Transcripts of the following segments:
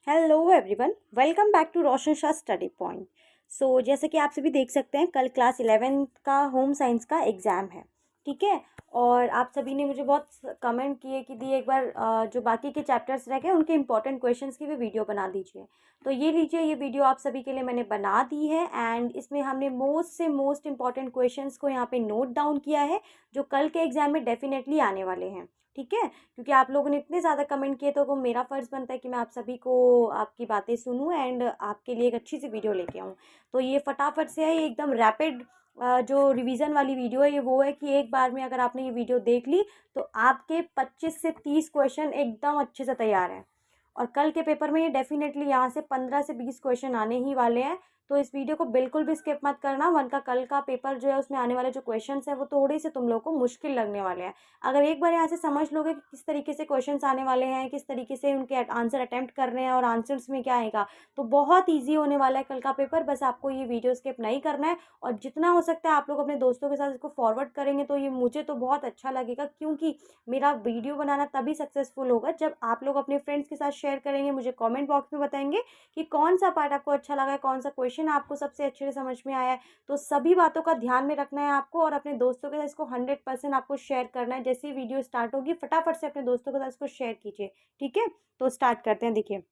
Hello everyone, welcome back to Roshan Shah study point. जैसे कि आप सभी देख सकते हैं, कल क्लास 11th का होम साइंस का एग्ज़ाम है। ठीक है। और आप सभी ने मुझे बहुत कमेंट किए कि दी एक बार जो बाकी के चैप्टर्स रह गए उनके इंपॉर्टेंट क्वेश्चंस की भी वीडियो बना दीजिए। तो ये लीजिए, ये वीडियो आप सभी के लिए मैंने बना दी है एंड इसमें हमने मोस्ट इंपॉर्टेंट क्वेश्चंस को यहाँ पे नोट डाउन किया है, जो कल के एग्ज़ाम में डेफिनेटली आने वाले हैं। ठीक है। क्योंकि आप लोगों ने इतने ज़्यादा कमेंट किए तो वो मेरा फ़र्ज़ बनता है कि मैं आप सभी को आपकी बातें सुनूं एंड आपके लिए एक अच्छी सी वीडियो लेके आऊँ। तो ये फटाफट से है, ये एकदम रैपिड जो रिवीजन वाली वीडियो है, ये वो है कि एक बार में अगर आपने ये वीडियो देख ली तो आपके 25 से 30 क्वेश्चन एकदम अच्छे से तैयार हैं। और कल के पेपर में ये डेफिनेटली यहाँ से 15 से 20 क्वेश्चन आने ही वाले हैं। तो इस वीडियो को बिल्कुल भी स्किप मत करना, वरना कल का पेपर जो है उसमें आने वाले जो क्वेश्चंस हैं वो थोड़े से तुम लोगों को मुश्किल लगने वाले हैं। अगर एक बार यहाँ से समझ लोगे कि किस तरीके से क्वेश्चंस आने वाले हैं, किस तरीके से उनके आंसर अटेम्प्ट करने हैं और आंसर्स में क्या आएगा, तो बहुत ईजी होने वाला है कल का पेपर। बस आपको ये वीडियो स्किप नहीं करना है और जितना हो सकता है आप लोग अपने दोस्तों के साथ इसको फॉरवर्ड करेंगे तो ये मुझे तो बहुत अच्छा लगेगा, क्योंकि मेरा वीडियो बनाना तभी सक्सेसफुल होगा जब आप लोग अपने फ्रेंड्स के साथ शेयर करेंगे, मुझे कमेंट बॉक्स में बताएंगे कि कौन सा पार्ट आपको अच्छा लगा है, कौन सा क्वेश्चन आपको सबसे अच्छे से समझ में आया है। तो सभी बातों का ध्यान में रखना है आपको और अपने दोस्तों के साथ इसको 100% आपको शेयर करना है। जैसे ही वीडियो स्टार्ट होगी फटाफट से अपने दोस्तों के साथ इसको शेयर कीजिए। ठीक है। तो स्टार्ट करते हैं। देखिए,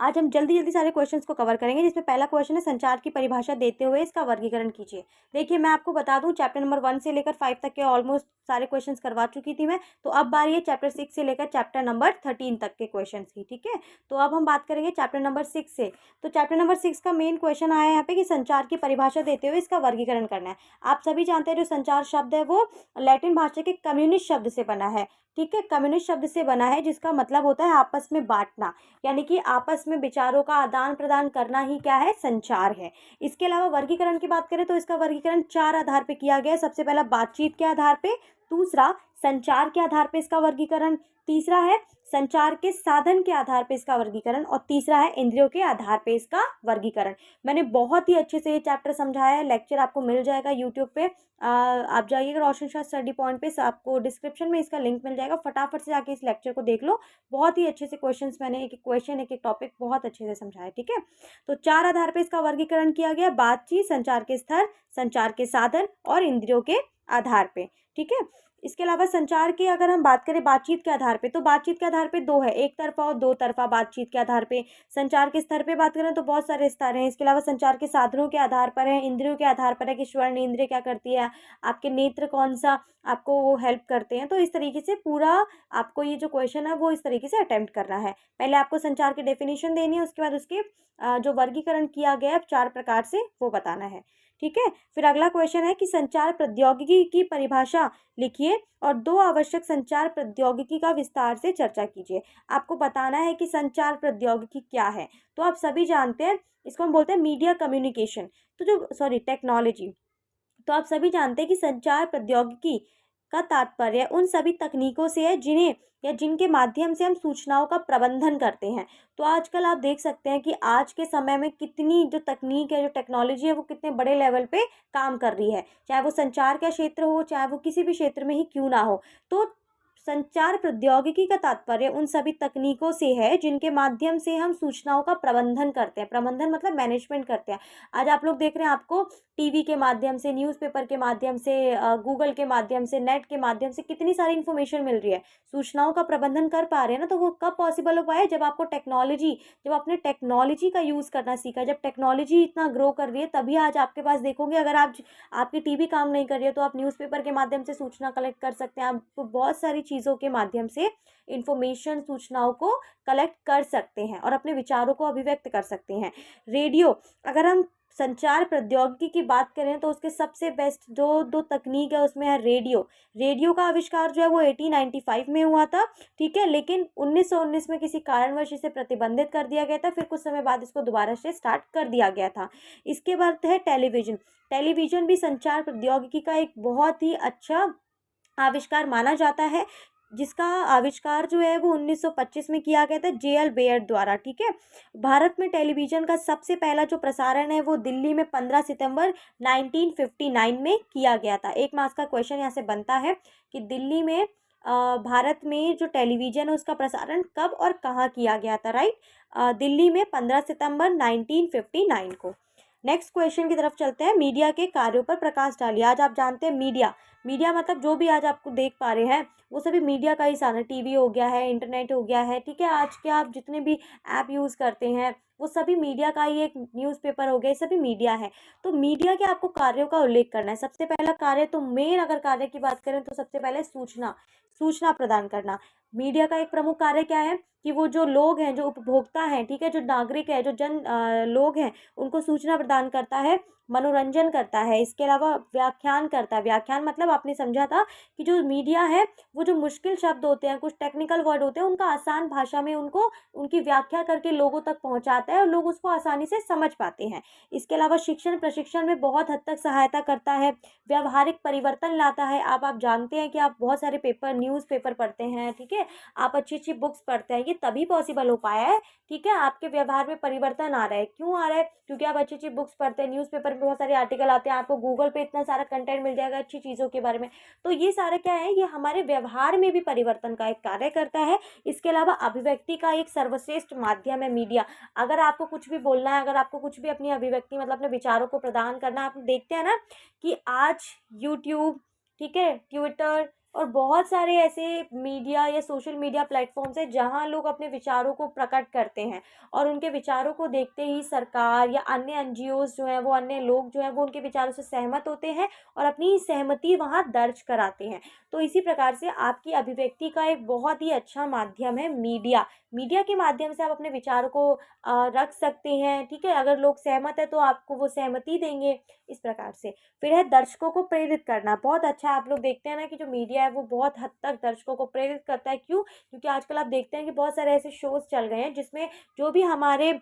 आज हम जल्दी जल्दी सारे क्वेश्चंस को कवर करेंगे, जिसमें पहला क्वेश्चन है संचार की परिभाषा देते हुए इसका वर्गीकरण कीजिए। देखिए, मैं आपको बता दूं, चैप्टर नंबर 1 से लेकर 5 तक के ऑलमोस्ट सारे क्वेश्चंस करवा चुकी थी मैं। तो अब बारी है चैप्टर 6 से लेकर चैप्टर नंबर 13 तक के क्वेश्चंस की। ठीक है। तो अब हम बात करेंगे चैप्टर नंबर 6 से। तो चैप्टर नंबर 6 का मेन क्वेश्चन आया है यहाँ पे कि संचार की परिभाषा देते हुए इसका वर्गीकरण करना है। आप सभी जानते हैं जो संचार शब्द है वो लैटिन भाषा के कम्युनिस्ट शब्द से बना है। ठीक है, कम्युनिस्ट शब्द से बना है, जिसका मतलब होता है आपस में बांटना, यानी कि आपस में विचारों का आदान प्रदान करना ही क्या है, संचार है। इसके अलावा वर्गीकरण की बात करें तो इसका वर्गीकरण 4 आधार पे किया गया है। सबसे पहला बातचीत के आधार पे, दूसरा संचार के आधार पे इसका वर्गीकरण, तीसरा है संचार के साधन के आधार पे इसका वर्गीकरण और तीसरा है इंद्रियों के आधार पे इसका वर्गीकरण। मैंने बहुत ही अच्छे से ये चैप्टर समझाया है, लेक्चर आपको मिल जाएगा यूट्यूब पे। आप जाइएगा रोशन शाह स्टडी पॉइंट पे, आपको डिस्क्रिप्शन में इसका लिंक मिल जाएगा, फटाफट से जाके इस लेक्चर को देख लो। बहुत ही अच्छे से क्वेश्चंस मैंने एक एक क्वेश्चन एक एक टॉपिक बहुत अच्छे से समझाया। ठीक है। तो 4 आधार पे इसका वर्गीकरण किया गया, बातचीत, संचार के स्तर, संचार के साधन और इंद्रियों के आधार पे। ठीक है। इसके अलावा संचार की अगर हम बात करें बातचीत के आधार पे, तो बातचीत के आधार पे 2 है, एक तरफा और 2 तरफा बातचीत के आधार पे। संचार के स्तर पे बात करें तो बहुत सारे स्तर हैं। इसके अलावा संचार के साधनों के आधार पर है, इंद्रियों के आधार पर है कि स्वर्ण इंद्रिय क्या करती है, आपके नेत्र कौन सा आपको वो हेल्प करते हैं। तो इस तरीके से पूरा आपको ये जो क्वेश्चन है वो इस तरीके से अटेम्प्ट करना है। पहले आपको संचार की डेफिनेशन देनी है, उसके बाद उसके जो वर्गीकरण किया गया है 4 प्रकार से वो बताना है। ठीक है। फिर अगला क्वेश्चन है कि संचार प्रौद्योगिकी की परिभाषा लिखिए और 2 आवश्यक संचार प्रौद्योगिकी का विस्तार से चर्चा कीजिए। आपको बताना है कि संचार प्रौद्योगिकी क्या है। तो आप सभी जानते हैं, इसको हम बोलते हैं मीडिया कम्युनिकेशन, तो जो टेक्नोलॉजी। तो आप सभी जानते हैं कि संचार प्रौद्योगिकी का तात्पर्य उन सभी तकनीकों से है जिन्हें या जिनके माध्यम से हम सूचनाओं का प्रबंधन करते हैं। तो आजकल आप देख सकते हैं कि आज के समय में कितनी जो तकनीक है, जो टेक्नोलॉजी है, वो कितने बड़े लेवल पे काम कर रही है, चाहे वो संचार का क्षेत्र हो, चाहे वो किसी भी क्षेत्र में ही क्यों ना हो। तो संचार प्रौद्योगिकी का तात्पर्य उन सभी तकनीकों से है जिनके माध्यम से हम सूचनाओं का प्रबंधन करते हैं। प्रबंधन मतलब मैनेजमेंट करते हैं। आज आप लोग देख रहे हैं, आपको टीवी के माध्यम से, न्यूज़पेपर के माध्यम से, गूगल के माध्यम से, नेट के माध्यम से कितनी सारी इन्फॉर्मेशन मिल रही है। सूचनाओं का प्रबंधन कर पा रहे हैं ना, तो वो कब पॉसिबल हो पाया, जब आपको जब आपने टेक्नोलॉजी का यूज़ करना सीखा, जब टेक्नोलॉजी इतना ग्रो कर रही है, तभी आज आपके पास देखोगे, अगर आपकी टीवी काम नहीं कर रही है तो आप न्यूज़पेपर के माध्यम से सूचना कलेक्ट कर सकते हैं। आप बहुत सारी चीज़ों के माध्यम से इंफॉर्मेशन, सूचनाओं को कलेक्ट कर सकते हैं और अपने विचारों को अभिव्यक्त कर सकते हैं। रेडियो, अगर हम संचार प्रौद्योगिकी की बात करें तो उसके सबसे बेस्ट जो 2 तकनीक है उसमें है रेडियो। रेडियो का आविष्कार जो है वो 1895 में हुआ था। ठीक है। लेकिन 1919 में किसी कारणवश इसे प्रतिबंधित कर दिया गया था, फिर कुछ समय बाद इसको दोबारा से स्टार्ट कर दिया गया था। इसके बाद है टेलीविज़न। टेलीविज़न भी संचार प्रौद्योगिकी का एक बहुत ही अच्छा आविष्कार माना जाता है, जिसका आविष्कार जो है वो 1925 में किया गया था जे.एल. बेयर द्वारा। ठीक है। भारत में टेलीविज़न का सबसे पहला जो प्रसारण है वो दिल्ली में 15 सितंबर 1959 में किया गया था। 1 मार्क्स का क्वेश्चन यहाँ से बनता है कि दिल्ली में भारत में जो टेलीविज़न है उसका प्रसारण कब और कहाँ किया गया था, राइट? दिल्ली में 15 सितंबर 1959 को। नेक्स्ट क्वेश्चन की तरफ चलते हैं। मीडिया के कार्यों पर प्रकाश डालिए। आज आप जानते हैं मीडिया मतलब जो भी आज आपको देख पा रहे हैं वो सभी मीडिया का ही साधन है। टीवी हो गया है, इंटरनेट हो गया है, ठीक है। आज के आप जितने भी ऐप यूज़ करते हैं वो सभी मीडिया का ही एक न्यूज़पेपर हो गया, ये सभी मीडिया है। तो मीडिया के आपको कार्यों का उल्लेख करना है। सबसे पहला कार्य तो मेन अगर कार्य की बात करें तो सबसे पहले सूचना प्रदान करना। मीडिया का एक प्रमुख कार्य क्या है कि वो जो लोग हैं, जो उपभोक्ता हैं, ठीक है, जो नागरिक है, जो लोग हैं, उनको सूचना प्रदान करता है, मनोरंजन करता है। इसके अलावा व्याख्यान करता है। व्याख्यान मतलब आपने समझा था कि जो मीडिया है वो जो मुश्किल शब्द होते हैं, कुछ टेक्निकल वर्ड होते हैं, उनका आसान भाषा में उनको उनकी व्याख्या करके लोगों तक पहुंचाता है और लोग उसको आसानी से समझ पाते हैं। इसके अलावा शिक्षण प्रशिक्षण में बहुत हद तक सहायता करता है, व्यावहारिक परिवर्तन लाता है। आप जानते हैं कि आप बहुत सारे न्यूज़पेपर पढ़ते हैं, ठीक है, आप अच्छी अच्छी बुक्स पढ़ते हैं, ये तभी पॉसिबल हो पाया है, ठीक है। आपके व्यवहार में परिवर्तन आ रहा है। क्यों आ रहा है? क्योंकि आप अच्छी अच्छी बुक्स पढ़ते हैं, न्यूज़पेपर में बहुत सारे आर्टिकल आते हैं, आपको गूगल पे इतना सारा कंटेंट मिल जाएगा अच्छी चीज़ों के बारे में। तो ये सारा क्या है, ये हमारे व्यवहार में भी परिवर्तन का एक कार्य करता है। इसके अलावा अभिव्यक्ति का एक सर्वश्रेष्ठ माध्यम है मीडिया। अगर आपको कुछ भी बोलना है, अगर आपको कुछ भी अपनी अभिव्यक्ति मतलब अपने विचारों को प्रदान करना, आप देखते हैं ना कि आज यूट्यूब, ठीक है, ट्विटर और बहुत सारे ऐसे मीडिया या सोशल मीडिया प्लेटफॉर्म्स हैं जहां लोग अपने विचारों को प्रकट करते हैं और उनके विचारों को देखते ही सरकार या अन्य एनजीओज जो हैं, वो अन्य लोग जो हैं वो उनके विचारों से सहमत होते हैं और अपनी सहमति वहां दर्ज कराते हैं। तो इसी प्रकार से आपकी अभिव्यक्ति का एक बहुत ही अच्छा माध्यम है मीडिया। मीडिया के माध्यम से आप अपने विचारों को रख सकते हैं, ठीक है। अगर लोग सहमत है तो आपको वो सहमति देंगे, इस प्रकार से। फिर है दर्शकों को प्रेरित करना। बहुत अच्छा है, आप लोग देखते हैं ना कि जो मीडिया है वो बहुत हद तक दर्शकों को प्रेरित करता है। क्यों? क्योंकि आजकल आप देखते हैं कि बहुत सारे ऐसे शोज़ चल गए हैं जिसमें जो भी हमारे,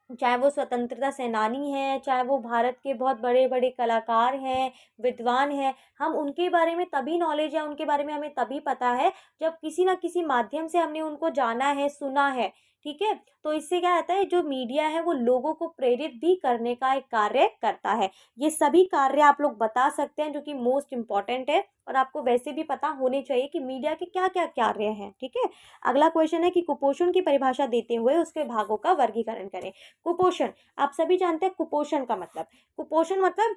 चाहे वो स्वतंत्रता सेनानी हैं, चाहे वो भारत के बहुत बड़े बड़े कलाकार हैं, विद्वान हैं, हम उनके बारे में तभी नॉलेज है, उनके बारे में हमें तभी पता है जब किसी ना किसी माध्यम से हमने उनको जाना है, सुना है, ठीक है। तो इससे क्या होता है, जो मीडिया है वो लोगों को प्रेरित भी करने का एक कार्य करता है। ये सभी कार्य आप लोग बता सकते हैं जो कि मोस्ट इम्पॉर्टेंट है और आपको वैसे भी पता होने चाहिए कि मीडिया के क्या क्या कार्य हैं, ठीक है। अगला क्वेश्चन है कि कुपोषण की परिभाषा देते हुए उसके भागों का वर्गीकरण करें। कुपोषण, आप सभी जानते हैं कुपोषण मतलब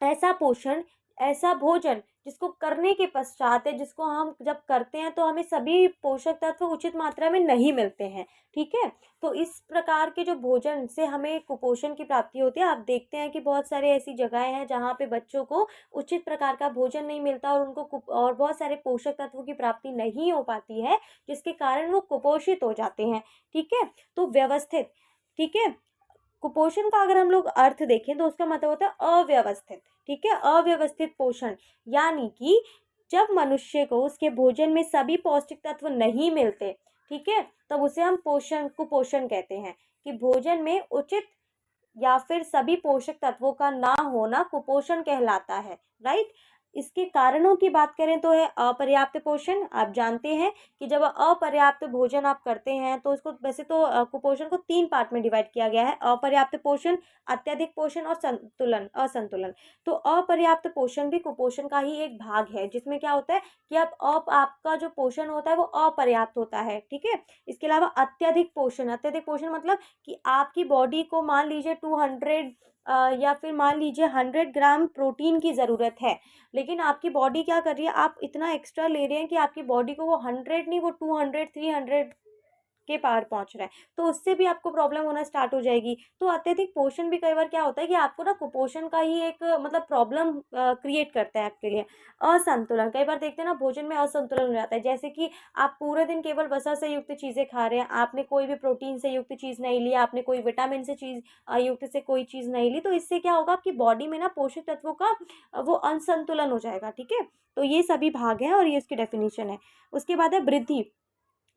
ऐसा पोषण, ऐसा भोजन जिसको करने के पश्चात है, जिसको हम जब करते हैं तो हमें सभी पोषक तत्व उचित मात्रा में नहीं मिलते हैं, ठीक है। तो इस प्रकार के जो भोजन से हमें कुपोषण की प्राप्ति होती है। आप देखते हैं कि बहुत सारे ऐसी जगहें हैं जहाँ पे बच्चों को उचित प्रकार का भोजन नहीं मिलता और उनको और बहुत सारे पोषक तत्वों की प्राप्ति नहीं हो पाती है, जिसके कारण वो कुपोषित हो जाते हैं, ठीक है। तो व्यवस्थित, ठीक है, कुपोषण का अगर हम लोग अर्थ देखें तो उसका मतलब होता है अव्यवस्थित, ठीक है। अव्यवस्थित पोषण यानी कि जब मनुष्य को उसके भोजन में सभी पौष्टिक तत्व नहीं मिलते, ठीक है, तब उसे हम कुपोषण कहते हैं। कि भोजन में उचित या फिर सभी पोषक तत्वों का ना होना कुपोषण कहलाता है, राइट। इसके कारणों की बात करें तो है अपर्याप्त पोषण। आप जानते हैं कि जब अपर्याप्त भोजन आप करते हैं तो उसको वैसे तो कुपोषण को 3 पार्ट में डिवाइड किया गया है: अपर्याप्त पोषण, अत्यधिक पोषण और असंतुलन। तो अपर्याप्त पोषण भी कुपोषण का ही एक भाग है, जिसमें क्या होता है कि आपका जो पोषण होता है वो अपर्याप्त होता है, ठीक है। इसके अलावा अत्यधिक पोषण मतलब कि आपकी बॉडी को मान लीजिए 200 या फिर मान लीजिए 100 ग्राम प्रोटीन की ज़रूरत है, लेकिन आपकी बॉडी क्या कर रही है, आप इतना एक्स्ट्रा ले रहे हैं कि आपकी बॉडी को वो 100 नहीं, वो 200 300 के पार पहुंच रहा है। तो उससे भी आपको प्रॉब्लम होना स्टार्ट हो जाएगी। तो अत्यधिक पोषण भी कई बार क्या होता है कि आपको ना कुपोषण का ही एक मतलब प्रॉब्लम क्रिएट करता है आपके लिए। असंतुलन, कई बार देखते हैं ना भोजन में असंतुलन हो जाता है, जैसे कि आप पूरे दिन केवल वसा से युक्त चीज़ें खा रहे हैं, आपने कोई भी प्रोटीन से युक्त चीज़ नहीं ली, आपने कोई विटामिन से युक्त से कोई चीज़ नहीं ली, तो इससे क्या होगा, आपकी बॉडी में ना पोषक तत्वों का वो असंतुलन हो जाएगा, ठीक है। तो ये सभी भाग हैं और ये उसकी डेफिनेशन है। उसके बाद है वृद्धि।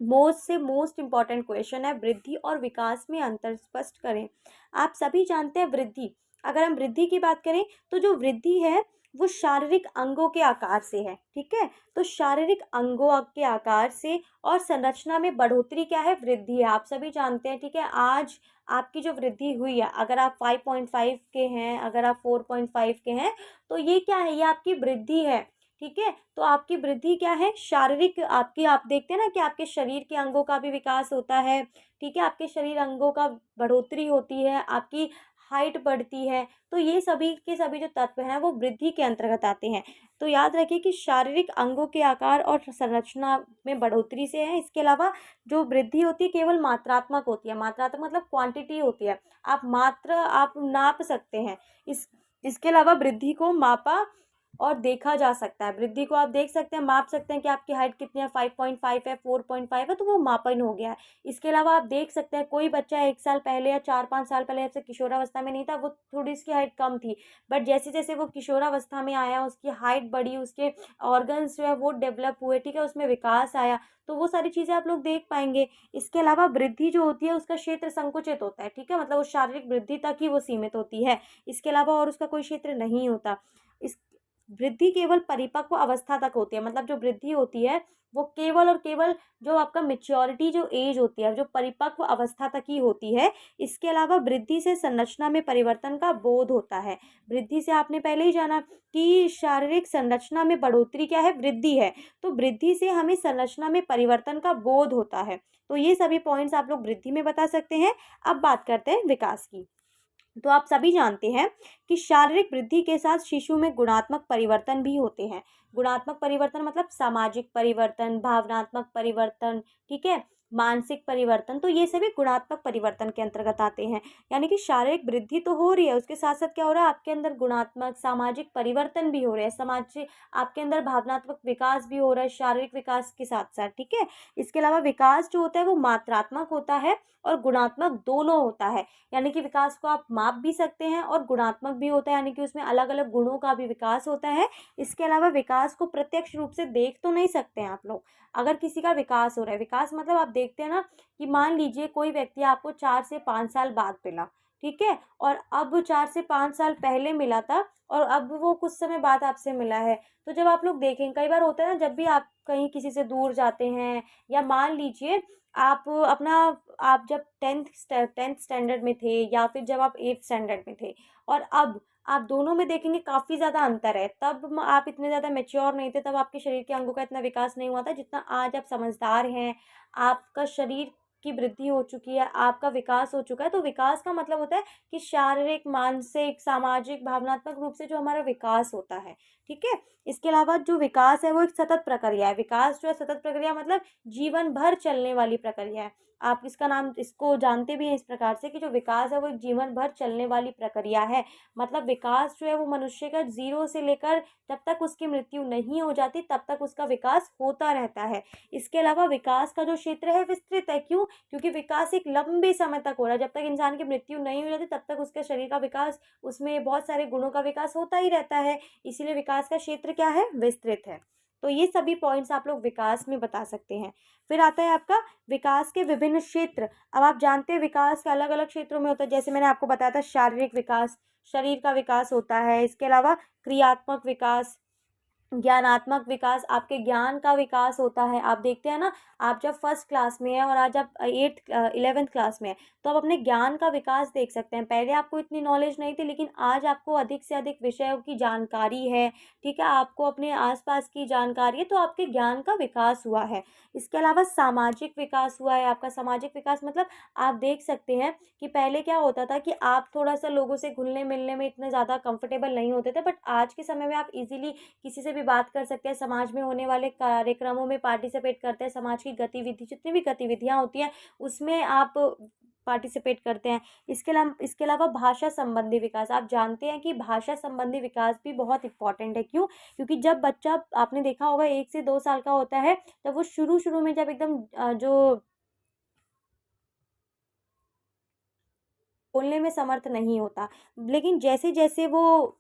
मोस्ट इम्पॉर्टेंट क्वेश्चन है, वृद्धि और विकास में अंतर स्पष्ट करें। आप सभी जानते हैं वृद्धि, अगर हम वृद्धि की बात करें तो जो वृद्धि है वो शारीरिक अंगों के आकार से है, ठीक है। तो शारीरिक अंगों के आकार से और संरचना में बढ़ोतरी क्या है, वृद्धि है। आप सभी जानते हैं, ठीक है। आज आपकी जो वृद्धि हुई है, अगर आप 5.5 के हैं, अगर आप 4.5 के हैं, तो ये क्या है, ये आपकी वृद्धि है, ठीक है। तो आपकी वृद्धि क्या है, शारीरिक, आपकी, आप देखते हैं ना कि आपके शरीर के अंगों का भी विकास होता है, ठीक है, आपके शरीर अंगों का बढ़ोतरी होती है, आपकी हाइट बढ़ती है। तो ये सभी के सभी जो तत्व हैं वो वृद्धि के अंतर्गत आते हैं। तो याद रखिए कि शारीरिक अंगों के आकार और संरचना में बढ़ोतरी से है। इसके अलावा जो वृद्धि होती है केवल मात्रात्मक होती है, मात्रात्मक मतलब क्वांटिटी होती है, आप नाप सकते हैं। इसके अलावा वृद्धि को मापा और देखा जा सकता है। वृद्धि को आप देख सकते हैं, माप सकते हैं कि आपकी हाइट कितनी है, 5.5 है, 4.5 है, तो वो मापन हो गया है। इसके अलावा आप देख सकते हैं कोई बच्चा 1 साल पहले या 4-5 साल पहले जब से किशोरावस्था में नहीं था, वो थोड़ी उसकी हाइट कम थी, बट जैसे-जैसे वो किशोरावस्था में आया, उसकी हाइट बढ़ी, उसके ऑर्गन्स जो है वो डेवलप हुए, ठीक है, उसमें विकास आया, तो वो सारी चीज़ें आप लोग देख पाएँगे। इसके अलावा वृद्धि जो होती है उसका क्षेत्र संकुचित होता है, ठीक है, मतलब वो शारीरिक वृद्धि तक ही वो सीमित होती है। इसके अलावा और उसका कोई क्षेत्र नहीं होता। इस वृद्धि केवल परिपक्व अवस्था तक होती है, मतलब जो वृद्धि होती है वो केवल और केवल जो आपका मैच्योरिटी जो एज होती है, जो परिपक्व अवस्था तक ही होती है। इसके अलावा वृद्धि से संरचना में परिवर्तन का बोध होता है। वृद्धि से आपने पहले ही जाना कि शारीरिक संरचना में बढ़ोतरी क्या है, वृद्धि है। तो वृद्धि से हमें संरचना में परिवर्तन का बोध होता है। तो ये सभी पॉइंट्स आप लोग वृद्धि में बता सकते हैं। अब बात करते हैं विकास की। तो आप सभी जानते हैं कि शारीरिक वृद्धि के साथ शिशु में गुणात्मक परिवर्तन भी होते हैं। गुणात्मक परिवर्तन मतलब सामाजिक परिवर्तन, भावनात्मक परिवर्तन, ठीक है, मानसिक परिवर्तन, तो ये सभी गुणात्मक परिवर्तन के अंतर्गत आते हैं। यानी कि शारीरिक वृद्धि तो हो रही है, उसके साथ साथ क्या हो रहा है, आपके अंदर गुणात्मक सामाजिक परिवर्तन भी हो रहे हैं, समाज से आपके अंदर भावनात्मक विकास भी हो रहा है शारीरिक विकास के साथ साथ, ठीक है। इसके अलावा विकास जो होता है वो मात्रात्मक होता है और गुणात्मक दोनों होता है। यानी कि विकास को आप माप भी सकते हैं और गुणात्मक भी होता है, यानी कि उसमें अलग अलग गुणों का भी विकास होता है। इसके अलावा विकास को प्रत्यक्ष रूप से देख तो नहीं सकते हैं आप लोग। अगर किसी का विकास हो रहा है, विकास मतलब आप देखते हैं ना कि मान लीजिए कोई व्यक्ति आपको 4 से 5 साल बाद मिला, ठीक है, और अब 4 से 5 साल पहले मिला था और अब वो कुछ समय बाद आपसे मिला है। तो जब आप लोग देखें, कई बार होता है ना, जब भी आप कहीं किसी से दूर जाते हैं, या मान लीजिए आप अपना आप जब टेंथ स्टैंडर्ड में थे या फिर जब आप 8th स्टैंडर्ड में थे, और अब आप दोनों में देखेंगे काफ़ी ज़्यादा अंतर है। तब आप इतने ज़्यादा मैच्योर नहीं थे, तब आपके शरीर के अंगों का इतना विकास नहीं हुआ था जितना आज आप समझदार हैं, आपका शरीर की वृद्धि हो चुकी है, आपका विकास हो चुका है। तो विकास का मतलब होता है कि शारीरिक, मानसिक, सामाजिक, भावनात्मक रूप से जो हमारा विकास होता है, ठीक है। इसके अलावा जो विकास है वो एक सतत प्रक्रिया है। विकास जो है सतत प्रक्रिया मतलब जीवन भर चलने वाली प्रक्रिया है। आप इसका नाम, इसको जानते भी हैं इस प्रकार से कि जो विकास है वो एक जीवन भर चलने वाली प्रक्रिया है। मतलब विकास जो है वो मनुष्य का 0 से लेकर जब तक उसकी मृत्यु नहीं हो जाती तब तक उसका विकास होता रहता है। इसके अलावा विकास का जो क्षेत्र है विस्तृत है। क्यों? क्योंकि विकास एक लंबे समय तक हो रहा है। जब तक इंसान की मृत्यु नहीं हो जाती तब तक उसके शरीर का विकास, उसमें बहुत सारे गुणों का विकास होता ही रहता है। इसीलिए विकास का क्षेत्र क्या है, विस्तृत है। तो ये सभी पॉइंट्स आप लोग विकास में बता सकते हैं। फिर आता है आपका विकास के विभिन्न क्षेत्र। अब आप जानते हैं विकास के अलग अलग क्षेत्रों में होता है। जैसे मैंने आपको बताया था, शारीरिक विकास, शरीर का विकास होता है। इसके अलावा क्रियात्मक विकास, ज्ञानात्मक विकास, आपके ज्ञान का विकास होता है। आप देखते हैं ना, आप जब फर्स्ट क्लास में हैं और आज आप 11th क्लास में हैं, तो आप अपने ज्ञान का विकास देख सकते हैं। पहले आपको इतनी नॉलेज नहीं थी, लेकिन आज आपको अधिक से अधिक विषयों की जानकारी है, ठीक है, आपको अपने आसपास की जानकारी है, तो आपके ज्ञान का विकास हुआ है। इसके अलावा सामाजिक विकास हुआ है आपका। सामाजिक विकास मतलब आप देख सकते हैं कि पहले क्या होता था कि आप थोड़ा सा लोगों से घुलने मिलने में इतने ज़्यादा कंफर्टेबल नहीं होते थे, बट आज के समय में आप इजीली किसी से भी बात कर सकते हैं। समाज में होने वाले कार्यक्रमों में पार्टिसिपेट करते हैं। समाज की गतिविधि, जितनी भी गतिविधियाँ होती हैं उसमें आप पार्टिसिपेट करते हैं। इसके अलावा भाषा संबंधी विकास। आप जानते हैं कि भाषा संबंधी विकास भी बहुत इंपॉर्टेंट है। क्यों? क्योंकि जब बच्चा, आपने देखा होगा, 1 से 2 साल का होता है, तब वो शुरू शुरू में जब एकदम जो बोलने में समर्थ नहीं होता, लेकिन जैसे जैसे वो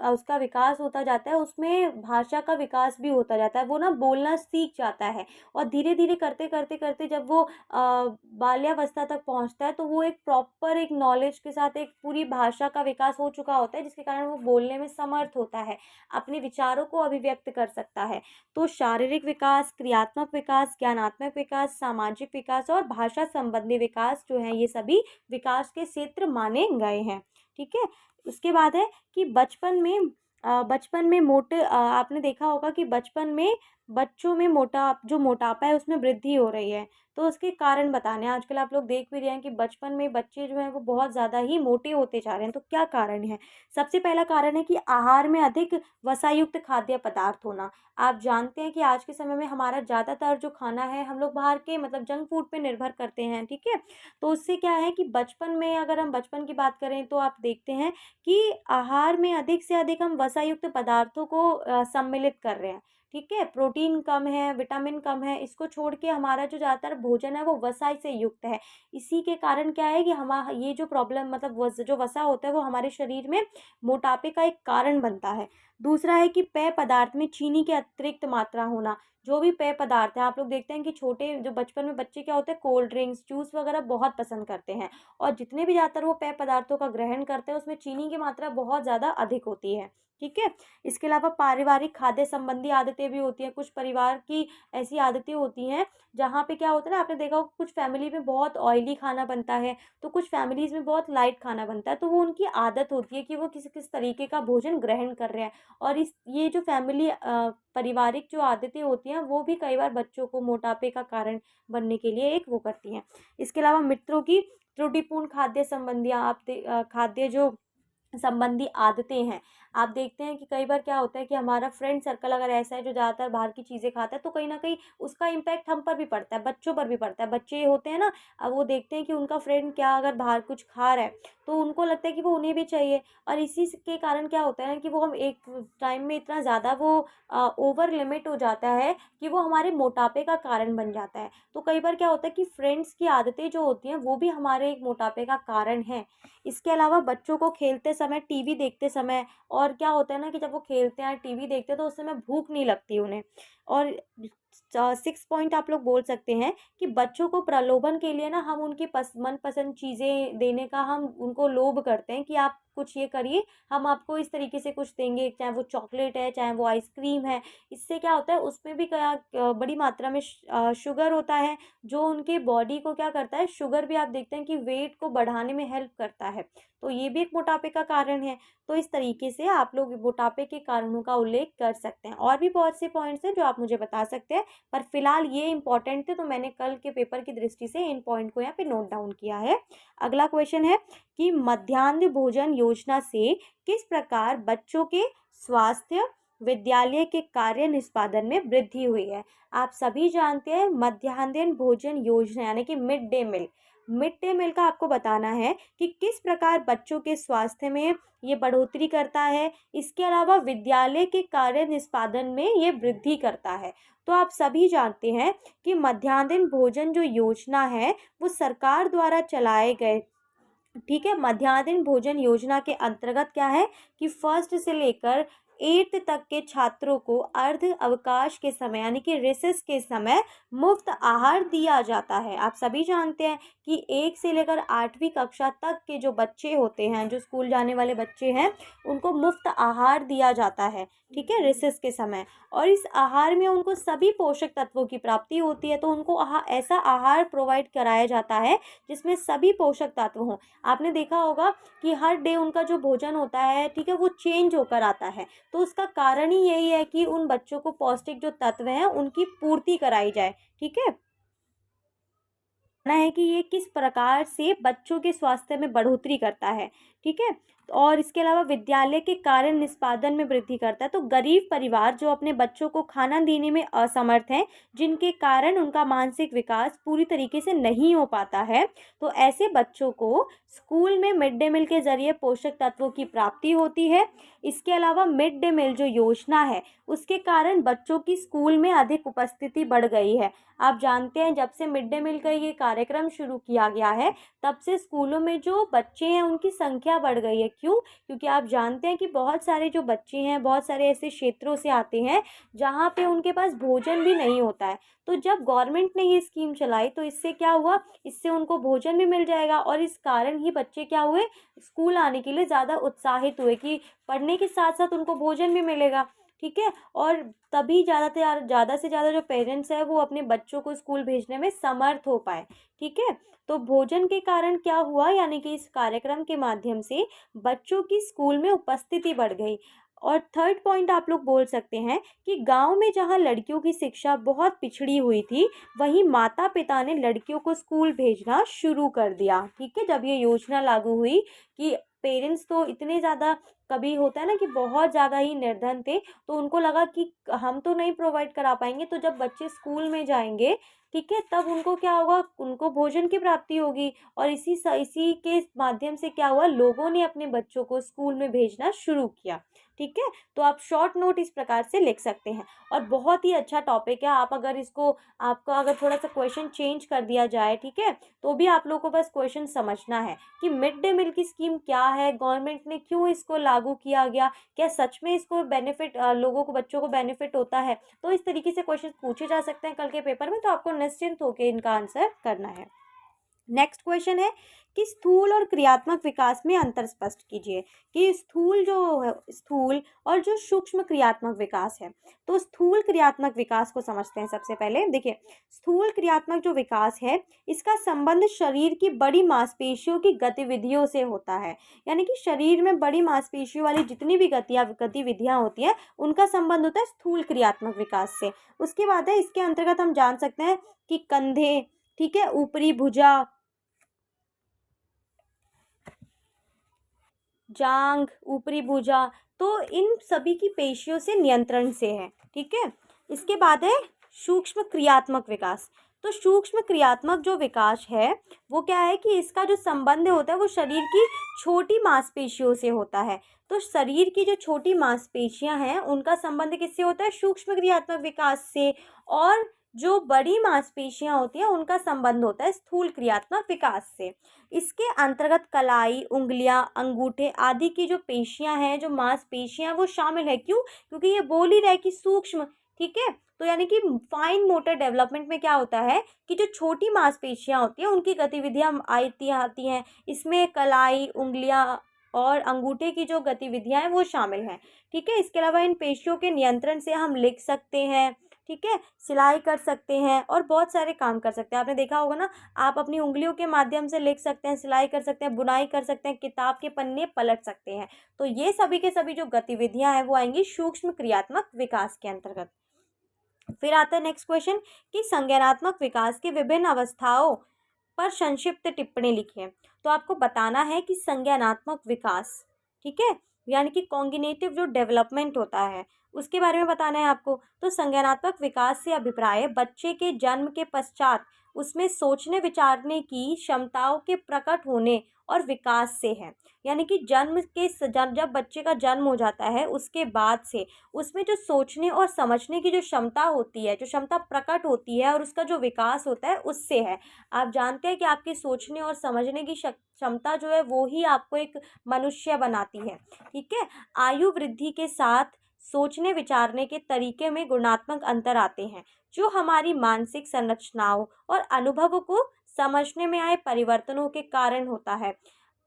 उसका विकास होता जाता है, उसमें भाषा का विकास भी होता जाता है। वो ना बोलना सीख जाता है, और धीरे धीरे करते करते करते जब वो बाल्यावस्था तक पहुंचता है, तो वो एक प्रॉपर एक नॉलेज के साथ एक पूरी भाषा का विकास हो चुका होता है, जिसके कारण वो बोलने में समर्थ होता है, अपने विचारों को अभिव्यक्त कर सकता है। तो शारीरिक विकास, क्रियात्मक विकास, ज्ञानात्मक विकास, सामाजिक विकास और भाषा संबंधी विकास जो है, ये सभी विकास के क्षेत्र माने गए हैं, ठीक है। उसके बाद है कि बचपन में बचपन में मोटे आपने देखा होगा कि बचपन में बच्चों में मोटापा है उसमें वृद्धि हो रही है। तो उसके कारण बताने हैं। आजकल आप लोग देख भी रहे हैं कि बचपन में बच्चे जो हैं वो बहुत ज़्यादा ही मोटे होते जा रहे हैं। तो क्या कारण है? सबसे पहला कारण है कि आहार में अधिक वसायुक्त खाद्य पदार्थ होना। आप जानते हैं कि आज के समय में हमारा ज़्यादातर जो खाना है हम लोग बाहर के मतलब जंक फूड पे निर्भर करते हैं, ठीक है? तो उससे क्या है कि बचपन में अगर हम बचपन की बात करें तो आप देखते हैं कि आहार में अधिक से अधिक हम वसायुक्त पदार्थों को सम्मिलित कर रहे हैं, ठीक है? प्रोटीन कम है, विटामिन कम है, इसको छोड़ के हमारा जो ज़्यादातर भोजन है वो वसा से युक्त है। इसी के कारण क्या है कि हमा ये जो प्रॉब्लम मतलब जो वसा होता है वो हमारे शरीर में मोटापे का एक कारण बनता है। दूसरा है कि पेय पदार्थ में चीनी की अतिरिक्त मात्रा होना। जो भी पेय पदार्थ हैं, आप लोग देखते हैं कि छोटे जो बचपन में बच्चे क्या होते हैं कोल्ड ड्रिंक्स, जूस वगैरह बहुत पसंद करते हैं। और जितने भी ज़्यादातर वो पेय पदार्थों का ग्रहण करते हैं उसमें चीनी की मात्रा बहुत ज़्यादा अधिक होती है, ठीक है? इसके अलावा पारिवारिक खाद्य संबंधी आदतें भी होती हैं। कुछ परिवार की ऐसी आदतें होती हैं जहाँ पे क्या होता है ना, आपने देखा होगा कुछ फैमिली में बहुत ऑयली खाना बनता है, तो कुछ फैमिलीज़ में बहुत लाइट खाना बनता है। तो वो उनकी आदत होती है कि वो किस किस तरीके का भोजन ग्रहण कर रहे हैं। और इस ये जो पारिवारिक जो आदतें होती हैं वो भी कई बार बच्चों को मोटापे का कारण बनने के लिए एक वो करती हैं। इसके अलावा मित्रों की त्रुटिपूर्ण खाद्य जो संबंधी आदतें हैं। आप देखते हैं कि कई बार क्या होता है कि हमारा फ्रेंड सर्कल अगर ऐसा है जो ज़्यादातर बाहर की चीज़ें खाता है तो कहीं न कहीं उसका इम्पैक्ट हम पर भी पड़ता है, बच्चों पर भी पड़ता है। बच्चे होते हैं ना, अब वो देखते हैं कि उनका फ्रेंड क्या अगर बाहर कुछ खा रहा है, तो उनको लगता है कि वो उन्हें भी चाहिए। और इसी के कारण क्या होता है ना कि वो हम एक टाइम में इतना ज़्यादा वो ओवर लिमिट हो जाता है कि वो हमारे मोटापे का कारण बन जाता है। तो कई बार क्या होता है कि फ्रेंड्स की आदतें जो होती हैं वो भी हमारे एक मोटापे का कारण हैं। इसके अलावा बच्चों को खेलते समय, टीवी देखते समय और क्या होता है ना कि जब वो खेलते हैं, टीवी देखते हैं तो उस समय भूख नहीं लगती उन्हें। और 6 पॉइंट आप लोग बोल सकते हैं कि बच्चों को प्रलोभन के लिए ना हम उनकी मनपसंद चीज़ें देने का हम उनको लोभ करते हैं कि आप कुछ ये करिए, हम आपको इस तरीके से कुछ देंगे, चाहे वो चॉकलेट है, चाहे वो आइसक्रीम है। इससे क्या होता है उसमें भी बड़ी मात्रा में शुगर होता है, जो उनके बॉडी को क्या करता है, शुगर भी आप देखते हैं कि वेट को बढ़ाने में हेल्प करता है। तो ये भी एक मोटापे का कारण है। तो इस तरीके से आप लोग मोटापे के कारणों का उल्लेख कर सकते हैं। और भी बहुत से पॉइंट्स हैं जो आप मुझे बता सकते हैं, पर फिलहाल ये इम्पोर्टेंट थे तो मैंने कल के पेपर की दृष्टि से इन पॉइंट को यहाँ पे नोट डाउन किया है। अगला क्वेश्चन है कि मध्याह्न भोजन योजना से किस प्रकार बच्चों के स्वास्थ्य, विद्यालय के कार्य निष्पादन में वृद्धि हुई है? आप सभी जानते हैं मध्याह्न भोजन योजना यानी कि मिड डे मील का आपको बताना है कि किस प्रकार बच्चों के स्वास्थ्य में ये बढ़ोतरी करता है। इसके अलावा विद्यालय के कार्य निष्पादन में ये वृद्धि करता है। तो आप सभी जानते हैं कि मध्याह्न भोजन जो योजना है वो सरकार द्वारा चलाए गए, ठीक है? मध्याह्न भोजन योजना के अंतर्गत क्या है कि फर्स्ट से लेकर 8th तक के छात्रों को अर्ध अवकाश के समय यानी कि रिसेस के समय मुफ्त आहार दिया जाता है। आप सभी जानते हैं कि 1 से लेकर 8वीं कक्षा तक के जो बच्चे होते हैं, जो स्कूल जाने वाले बच्चे हैं, उनको मुफ्त आहार दिया जाता है, ठीक है? रिसेस के समय। और इस आहार में उनको सभी पोषक तत्वों की प्राप्ति होती है। तो उनको ऐसा आहार प्रोवाइड कराया जाता है जिसमें सभी पोषक तत्व हों। आपने देखा होगा कि हर डे उनका जो भोजन होता है, ठीक है, वो चेंज होकर आता है। तो उसका कारण ही यही है कि उन बच्चों को पौष्टिक जो तत्व हैं उनकी पूर्ति कराई जाए, ठीक है? ना है कि ये किस प्रकार से बच्चों के स्वास्थ्य में बढ़ोतरी करता है, ठीक है? और इसके अलावा विद्यालय के कार्य निष्पादन में वृद्धि करता है। तो गरीब परिवार जो अपने बच्चों को खाना देने में असमर्थ हैं, जिनके कारण उनका मानसिक विकास पूरी तरीके से नहीं हो पाता है, तो ऐसे बच्चों को स्कूल में मिड डे मील के ज़रिए पोषक तत्वों की प्राप्ति होती है। इसके अलावा मिड डे मील जो योजना है, उसके कारण बच्चों की स्कूल में अधिक उपस्थिति बढ़ गई है। आप जानते हैं जब से मिड डे मील का ये कार्यक्रम शुरू किया गया है, तब से स्कूलों में जो बच्चे हैं उनकी संख्या बढ़ गई है। क्यों? क्योंकि आप जानते हैं कि बहुत सारे जो बच्चे हैं, बहुत सारे ऐसे क्षेत्रों से आते हैं जहाँ पे उनके पास भोजन भी नहीं होता है। तो जब गवर्नमेंट ने ये स्कीम चलाई तो इससे क्या हुआ, इससे उनको भोजन भी मिल जाएगा और इस कारण ही बच्चे क्या हुए, स्कूल आने के लिए ज़्यादा उत्साहित हुए कि पढ़ने के साथ साथ उनको भोजन भी मिलेगा, ठीक है? और तभी ज़्यादा से ज़्यादा जो पेरेंट्स हैं वो अपने बच्चों को स्कूल भेजने में समर्थ हो पाए, ठीक है? तो भोजन के कारण क्या हुआ, यानी कि इस कार्यक्रम के माध्यम से बच्चों की स्कूल में उपस्थिति बढ़ गई। और थर्ड पॉइंट आप लोग बोल सकते हैं कि गांव में जहां लड़कियों की शिक्षा बहुत पिछड़ी हुई थी, वहीं माता पिता ने लड़कियों को स्कूल भेजना शुरू कर दिया। ठीक है, जब ये योजना लागू हुई कि पेरेंट्स तो इतने ज़्यादा, कभी होता है ना कि बहुत ज़्यादा ही निर्धन थे, तो उनको लगा कि हम तो नहीं प्रोवाइड करा पाएंगे, तो जब बच्चे स्कूल में जाएंगे, ठीक है, तब उनको क्या होगा, उनको भोजन की प्राप्ति होगी। और इसी के माध्यम से क्या हुआ, लोगों ने अपने बच्चों को स्कूल में भेजना शुरू किया। ठीक है, तो आप शॉर्ट नोट इस प्रकार से लिख सकते हैं। और बहुत ही अच्छा टॉपिक है, आप अगर इसको, आपका अगर थोड़ा सा क्वेश्चन चेंज कर दिया जाए, ठीक है, तो भी आप लोगों को बस क्वेश्चन समझना है कि मिड डे मील की स्कीम क्या है, गवर्नमेंट ने क्यों इसको लागू किया गया, क्या सच में इसको बेनिफिट, लोगों को, बच्चों को बेनिफिट होता है। तो इस तरीके से क्वेश्चन पूछे जा सकते हैं कल के पेपर में, तो आपको निश्चिंत होकर इनका आंसर करना है। नेक्स्ट क्वेश्चन है कि स्थूल और क्रियात्मक विकास में अंतर स्पष्ट कीजिए। कि स्थूल और जो सूक्ष्म क्रियात्मक विकास है, तो स्थूल क्रियात्मक विकास को समझते हैं सबसे पहले। देखिए, स्थूल क्रियात्मक जो विकास है, इसका संबंध शरीर की बड़ी मांसपेशियों की गतिविधियों से होता है। यानी कि शरीर में बड़ी मांसपेशियों वाली जितनी भी गतिविधियां होती हैं, उनका संबंध होता है स्थूल क्रियात्मक विकास से। उसके बाद है, इसके अंतर्गत हम जान सकते हैं कि कंधे, ठीक है, ऊपरी भुजा, जांघ, ऊपरी भुजा, तो इन सभी की पेशियों से नियंत्रण से है। ठीक है, इसके बाद है सूक्ष्म क्रियात्मक विकास। तो सूक्ष्म क्रियात्मक जो विकास है, वो क्या है कि इसका जो संबंध होता है वो शरीर की छोटी मांसपेशियों से होता है। तो शरीर की जो छोटी मांसपेशियां हैं, उनका संबंध किससे होता है, सूक्ष्म क्रियात्मक विकास से। और जो बड़ी मांसपेशियां होती हैं, उनका संबंध होता है स्थूल क्रियात्मक विकास से। इसके अंतर्गत कलाई, उंगलियां, अंगूठे आदि की जो पेशियां हैं, जो मांसपेशियां, वो शामिल है। क्यों? क्योंकि ये बोल ही रहा है कि सूक्ष्म। ठीक है, तो यानी कि फाइन मोटर डेवलपमेंट में क्या होता है कि जो छोटी मांसपेशियां होती हैं, उनकी गतिविधियां आती हैं। इसमें कलाई, उंगलियां और अंगूठे की जो गतिविधियां हैं, वो शामिल हैं। ठीक है, इसके अलावा इन पेशियों के नियंत्रण से हम लिख सकते हैं, ठीक है, सिलाई कर सकते हैं और बहुत सारे काम कर सकते हैं। आपने देखा होगा ना, आप अपनी उंगलियों के माध्यम से लिख सकते हैं, सिलाई कर सकते हैं, बुनाई कर सकते हैं, किताब के पन्ने पलट सकते हैं। तो ये सभी के सभी जो गतिविधियां हैं, वो आएंगी सूक्ष्म क्रियात्मक विकास के अंतर्गत। फिर आता है नेक्स्ट क्वेश्चन कि संज्ञानात्मक विकास की विभिन्न अवस्थाओं पर संक्षिप्त टिप्पणी लिखिए। तो आपको बताना है कि संज्ञानात्मक विकास, ठीक है, यानी कि कॉग्निटिव जो डेवलपमेंट होता है, उसके बारे में बताना है आपको। तो संज्ञानात्मक विकास से अभिप्राय बच्चे के जन्म के पश्चात उसमें सोचने विचारने की क्षमताओं के प्रकट होने और विकास से है। यानी कि जब बच्चे का जन्म हो जाता है, उसके बाद से उसमें जो सोचने और समझने की जो क्षमता होती है, जो क्षमता प्रकट होती है, और उसका जो विकास होता है, उससे है। आप जानते हैं कि आपके सोचने और समझने की क्षमता जो है, वो ही आपको एक मनुष्य बनाती है। ठीक है, आयु वृद्धि के साथ सोचने विचारने के तरीके में गुणात्मक अंतर आते हैं, जो हमारी मानसिक संरचनाओं और अनुभवों को समझने में आए परिवर्तनों के कारण होता है।